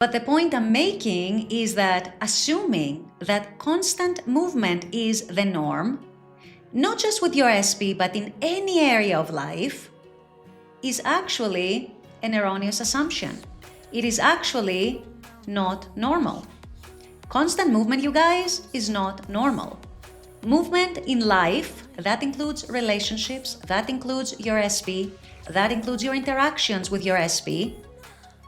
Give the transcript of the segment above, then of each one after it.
But the point I'm making is that assuming that constant movement is the norm, not just with your SP, but in any area of life, is actually an erroneous assumption. It is actually not normal. Constant movement, you guys, is not normal. Movement in life, that includes relationships, that includes your SP, that includes your interactions with your SP,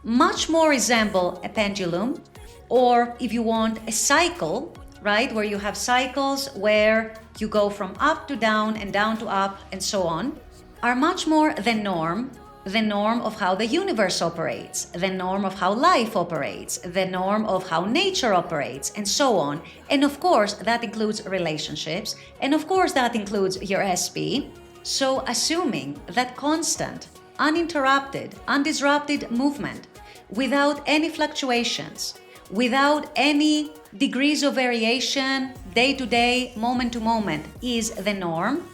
much more resemble a pendulum, or if you want, a cycle, right? Where you have cycles where you go from up to down and down to up and so on, are much more the norm of how the universe operates, the norm of how life operates, the norm of how nature operates, and so on. And of course, that includes relationships, and of course, that includes your SP. So assuming that constant, uninterrupted, undisrupted movement without any fluctuations, without any degrees of variation, day to day, moment to moment, is the norm,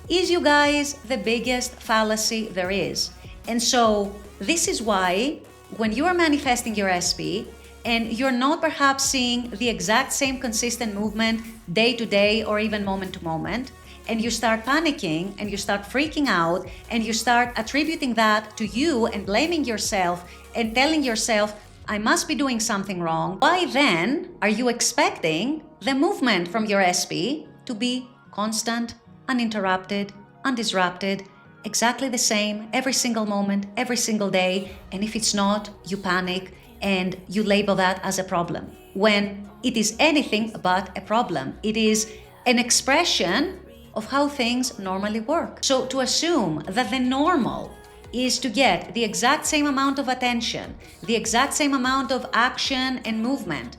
is, you guys, the biggest fallacy there is. And so this is why when you are manifesting your SP and you're not perhaps seeing the exact same consistent movement day to day or even moment to moment, and you start panicking and you start freaking out and you start attributing that to you and blaming yourself and telling yourself, I must be doing something wrong, why then are you expecting the movement from your SP to be constant, uninterrupted, undisrupted, exactly the same every single moment, every single day? And if it's not, you panic and you label that as a problem, when it is anything but a problem. It is an expression of how things normally work. So to assume that the normal is to get the exact same amount of attention, the exact same amount of action and movement,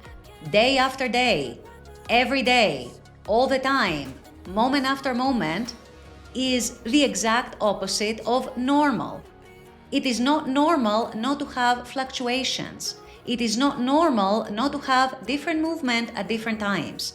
day after day, every day, all the time, moment after moment, is the exact opposite of normal. It is not normal not to have fluctuations. It is not normal not to have different movement at different times.